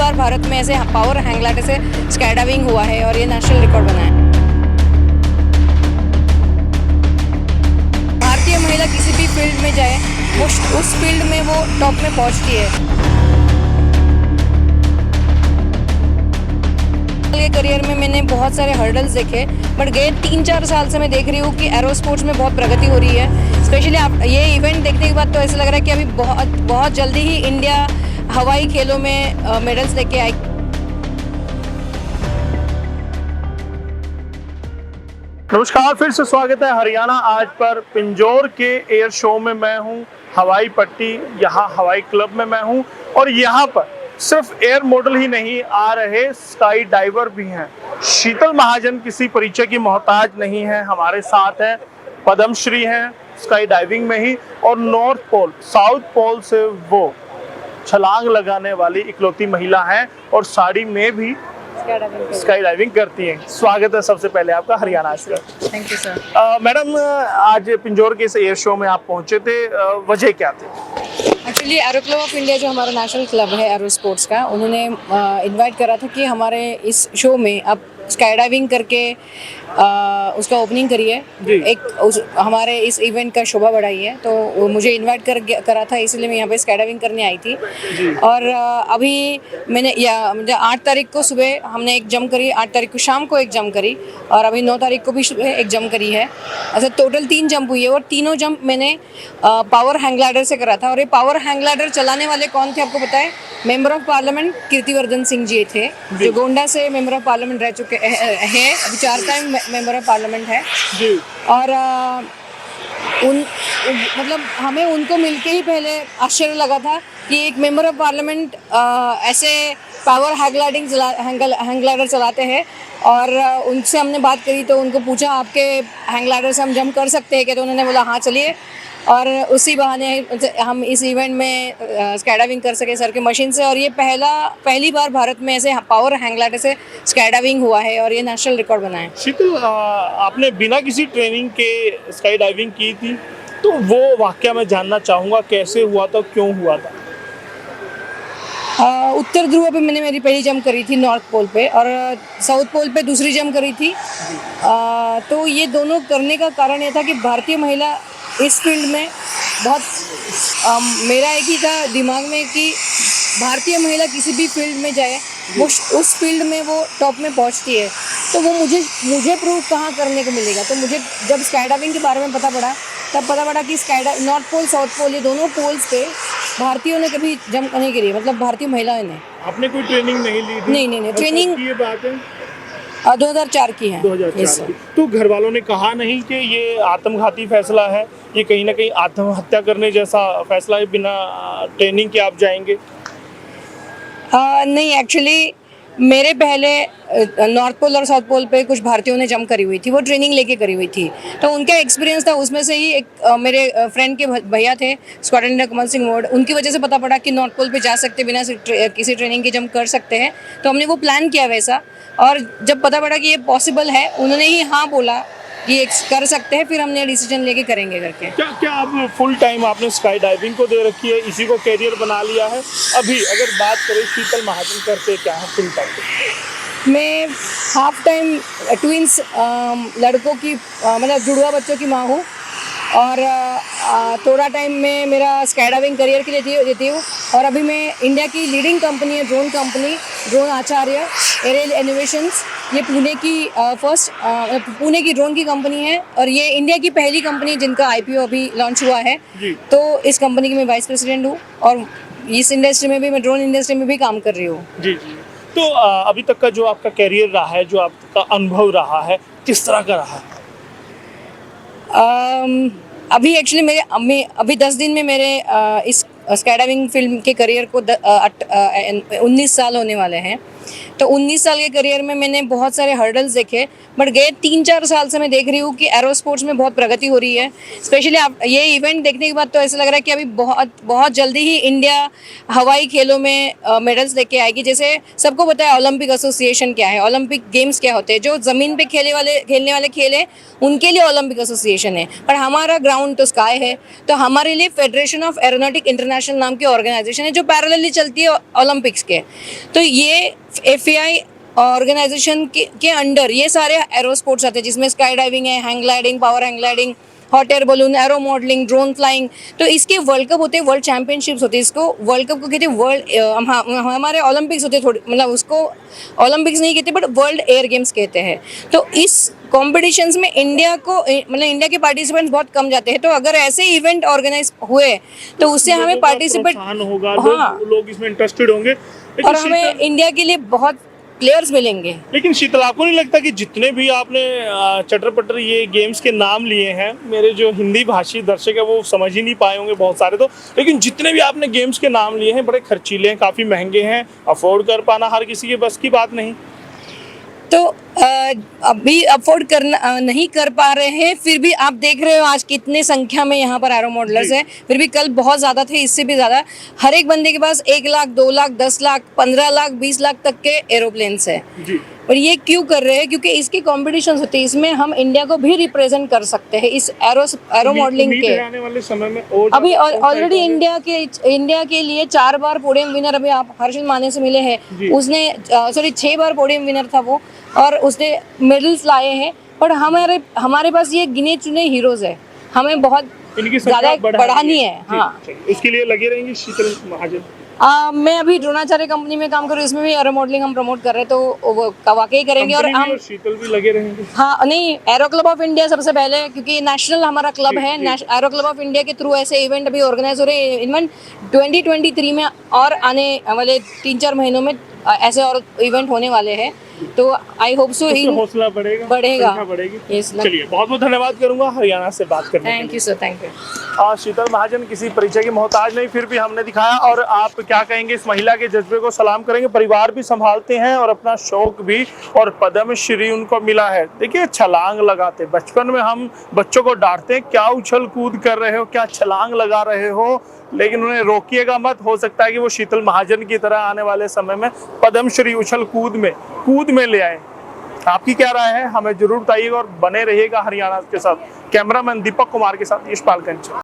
बार भारत में ऐसे power hang glider से स्काई डाइविंग हुआ है और ये नेशनल रिकॉर्ड बना है। भारतीय महिला किसी भी फील्ड में जाए वो उस फील्ड में वो टॉप में पहुंचती है। करियर में मैंने बहुत सारे हर्डल्स देखे, बट गए 3-4 साल से मैं देख रही हूँ कि एरो स्पोर्ट्स में बहुत प्रगति हो रही है। स्पेशली आप ये इवेंट देखने के बाद तो ऐसा लग रहा है कि अभी बहुत जल्दी ही इंडिया हवाई खेलों में मेडल्स लेके आए। नमस्कार, फिर से स्वागत है हरियाणा आज पर। पिंजौर के एयर शो में मैं हूँ, हवाई पट्टी यहाँ हवाई क्लब में मैं हूँ और यहाँ पर सिर्फ एयर मॉडल ही नहीं आ रहे, स्काई डाइवर भी हैं। शीतल महाजन किसी परिचय की मोहताज नहीं है, हमारे साथ है, पद्मश्री हैं स्काई डाइविंग में ही और नॉर्थ पोल साउथ पोल से वो छलांग लगाने वाली इकलौती महिला हैं और साड़ी में भी स्काई डाइविंग करती हैं। स्वागत है सबसे पहले आपका हरियाणा आज पर। Thank you sir. मैडम, आज पिंजौर के इस एयर शो में आप पहुंचे थे, वजह क्या थी? Actually arrow club of India जो हमारा नेशनल क्लब है एरो स्पोर्ट्स का, उन्होंने इनवाइट करा था कि हमारे इस शो में आप स्काई डाइविंग करके उसका ओपनिंग करिए, हमारे इस इवेंट का शोभा बढ़ाई तो वो मुझे इनवाइट करा था, इसलिए मैं यहाँ पे स्काई डाइविंग करने आई थी। और अभी मैंने 8 तारीख को सुबह हमने एक जंप करी, 8 तारीख को शाम को एक जंप करी और अभी 9 तारीख को भी सुबह एक जंप करी है। अच्छा, टोटल 3 जंप हुई है और तीनों जंप मैंने पावर हैंग ग्लाइडर से करा था। और ये पावर हैंग ग्लाइडर चलाने वाले कौन थे आपको पता है? Member of parliament Kirtivardhan Singh ji थे, जो गोंडा से मेंबर ऑफ पार्लियामेंट रह चुके हैं, अभी 4 टाइम मेंबर ऑफ पार्लियामेंट है जी। और मतलब हमें उनको मिलके ही पहले आश्चर्य लगा था कि एक मेंबर ऑफ पार्लियामेंट ऐसे पावर हैंग ग्लाइडर चलाते हैं। और उनसे हमने बात करी तो उनको पूछा आपके हैंग ग्लाइडर से हम जंप कर सकते हैं क्या? तो उन्होंने बोला हाँ चलिए, और उसी बहाने हम इस इवेंट में स्काई डाइविंग कर सके सर के मशीन से। और ये पहली बार भारत में ऐसे पावर हैंग ग्लाइडर से स्काई डाइविंग हुआ है और ये नेशनल रिकॉर्ड बना है। शीतल, आपने बिना किसी ट्रेनिंग के स्काई डाइविंग की थी, तो वो वाकया मैं जानना चाहूँगा, कैसे हुआ था, क्यों हुआ था? उत्तर ध्रुव पे मैंने मेरी पहली जंप करी थी नॉर्थ पोल पे, और साउथ पोल पे दूसरी जंप करी थी। तो ये दोनों करने का कारण ये था कि भारतीय महिला इस फील्ड में बहुत मेरा एक ही था दिमाग में कि भारतीय महिला किसी भी फील्ड में जाए वो उस फील्ड में वो टॉप में पहुंचती है। तो वो मुझे प्रूव कहाँ करने को मिलेगा। तो मुझे जब स्काई डाइविंग के बारे में पता पड़ा, तब पता पड़ा कि नॉर्थ पोल साउथ पोल ये दोनों पोल्स पे भारतीयों ने कभी जंप नहीं करी, मतलब भारतीय महिलाओं ने। आपने कोई ट्रेनिंग नहीं ली थी? नहीं ट्रेनिंग ये बात है 2004 की है। 2004 की। तो घर वालों ने कहा नहीं कि ये आत्मघाती फैसला है, ये कहीं ना कहीं आत्महत्या करने जैसा फैसला है, बिना ट्रेनिंग के आप जाएंगे? नहीं, एक्चुअली मेरे पहले नॉर्थ पोल और साउथ पोल पे कुछ भारतीयों ने जंप करी हुई थी, वो ट्रेनिंग लेके करी हुई थी। तो उनका एक्सपीरियंस था, उसमें से ही एक मेरे फ्रेंड के भैया थे स्क्वाड्रन कमल सिंह मोड, उनकी वजह से पता पड़ा कि नॉर्थ पोल पे जा सकते, बिना किसी ट्रेनिंग के जंप कर सकते हैं। तो हमने वो प्लान किया वैसा, और जब पता पड़ा कि ये पॉसिबल है, उन्होंने ही हाँ बोला कि ये कर सकते हैं, फिर हमने डिसीजन लेके करेंगे करके। क्या आप फुल टाइम आपने स्काई डाइविंग को दे रखी है, इसी को कैरियर बना लिया है? अभी अगर बात करें शीतल महाजन करते क्या है फुल टाइम? मैं हाफ टाइम ट्विंस लड़कों की मतलब जुड़वा बच्चों की माँ हूँ, और थोड़ा टाइम में मेरा स्काई डाइविंग करियर के लिए देती हूँ। और अभी मैं इंडिया की लीडिंग कंपनी है ड्रोन आचार्य एरियल इनोवेशंस, ये पुणे की ड्रोन की कंपनी है, और ये इंडिया की पहली कंपनी जिनका IPO अभी लॉन्च हुआ है। तो इस कंपनी की मैं वाइस प्रेसिडेंट हूँ, और इस इंडस्ट्री में भी मैं ड्रोन इंडस्ट्री में भी काम कर रही हूँ। जी। तो अभी तक का जो आपका कैरियर रहा है, जो आपका अनुभव रहा है, किस तरह का रहा है? अभी एक्चुअली अभी 10 दिन में मेरे इस स्काई डाइविंग फिल्म के करियर को 19 साल होने वाले हैं। तो 19 साल के करियर में मैंने बहुत सारे हर्डल्स देखे, बट गए 3-4 साल से मैं देख रही हूँ कि एरो स्पोर्ट्स में बहुत प्रगति हो रही है। स्पेशली आप ये इवेंट देखने के बाद तो ऐसा लग रहा है कि अभी बहुत बहुत जल्दी ही इंडिया हवाई खेलों में मेडल्स लेके आएगी। जैसे सबको पता है ओलंपिक एसोसिएशन क्या है, ओलंपिक गेम्स क्या होते हैं, जो ज़मीन पे खेलने वाले खेल हैं उनके लिए ओलंपिक एसोसिएशन है, पर हमारा ग्राउंड तो स्काई है। तो हमारे लिए फेडरेशन ऑफ एरोनॉटिक इंटरनेशनल नाम की ऑर्गेनाइजेशन है जो पैरेलली चलती है ओलंपिक्स के। तो ये FAI ऑर्गेनाइजेशन के अंडर ये सारे एरो स्पोर्ट्स आते हैं, जिसमें स्काई डाइविंग है, hang gliding, power hang gliding, hot air balloon, aero modelling, drone flying. तो इसके वर्ल्ड कप होते हैं, वर्ल्ड चैंपियनशिप्स होती है। इसको वर्ल्ड कप को कहते हैं वर्ल्ड, हमारे ओलंपिक्स होते हैं थोड़ी, मतलब उसको ओलंपिक्स नहीं कहते बट वर्ल्ड एयर गेम्स कहते हैं। तो इस कॉम्पिटिशन्स में इंडिया को, मतलब इंडिया के पार्टिसिपेंट्स बहुत कम जाते हैं। तो अगर ऐसे इवेंट ऑर्गेनाइज हुए तो उससे हमें पार्टिसिपेट होगा, हाँ, लोग इसमें इंटरेस्टेड होंगे और हमें इंडिया के लिए बहुत प्लेयर्स मिलेंगे। लेकिन शीतल, आपको नहीं लगता कि जितने भी आपने चटर पटर ये गेम्स के नाम लिए हैं, मेरे जो हिंदी भाषी दर्शक है वो समझ ही नहीं पाए होंगे बहुत सारे तो, लेकिन जितने भी आपने गेम्स के नाम लिए हैं बड़े खर्चीले हैं, काफ़ी महंगे हैं, अफोर्ड कर पाना हर किसी के बस की बात नहीं। तो अभी अफोर्ड करना नहीं कर पा रहे हैं, फिर भी आप देख रहे हो आज कितने संख्या में यहाँ पर एरो मॉडलर्स हैं। फिर भी कल बहुत ज़्यादा थे, इससे भी ज़्यादा। हर एक बंदे के पास 1 लाख, 2 लाख, 10 लाख, 15 लाख, 20 लाख तक के एरोप्लेन्स है। और ये क्यों कर रहे हैं? क्योंकि इसकी कॉम्पिटिशन होती है, इसमें हम इंडिया को भी रिप्रेजेंट कर सकते हैं इस एरो मॉडलिंग के। आने वाले समय में और अभी ऑलरेडी इंडिया के लिए 4 बार पोडियम विनर अभी आप हर्षिल माने से मिले हैं, उसने 6 बार पोडियम विनर था वो, और उसने मेडल्स लाए हैं। पर हमारे पास ये गिने चुने हीरोज है, हमें बहुत ज़्यादा बढ़ानी है। हाँ, उसके लिए लगे रहेंगे शीतल महाजन। मैं अभी द्रोणाचार्य कंपनी में काम कर रही हूँ, इसमें भी एरो मॉडलिंग हम प्रमोट कर रहे हैं, तो वो वाकई करेंगे। और हम शीतल भी लगे रहेंगे। हाँ, नहीं, एरो क्लब ऑफ इंडिया सबसे पहले, क्योंकि नेशनल हमारा क्लब है। एरो क्लब ऑफ इंडिया के थ्रू ऐसे इवेंट अभी ऑर्गेनाइज हो रहे हैं। इवेंट 2023 में और आने वाले 3-4 महीनों में ऐसे और इवेंट होने वाले हैं। तो आई होप सो हौसला बढ़ेगा। चलिए, बहुत बहुत धन्यवाद करूंगा हरियाणा से बात करने के लिए। Thank you sir, thank you. Sheetal Mahajan किसी परिचय की मोहताज नहीं, फिर भी हमने दिखाया। और आप क्या कहेंगे, इस महिला के जज्बे को सलाम करेंगे। परिवार भी संभालते हैं और अपना शौक भी, और पद्म श्री उनको मिला है। देखिए, छलांग लगाते, बचपन में हम बच्चों को डांटते हैं, क्या उछल कूद कर रहे हो, क्या छलांग लगा रहे हो, लेकिन उन्हें रोकिएगा मत। हो सकता है कि वो शीतल महाजन की तरह आने वाले समय में पद्म श्री उछल कूद में ले आए। आपकी क्या राय है, हमें जरूर बताइएगा और बने रहिएगा हरियाणा के साथ। कैमरामैन दीपक कुमार के साथ यशपाल कंचन।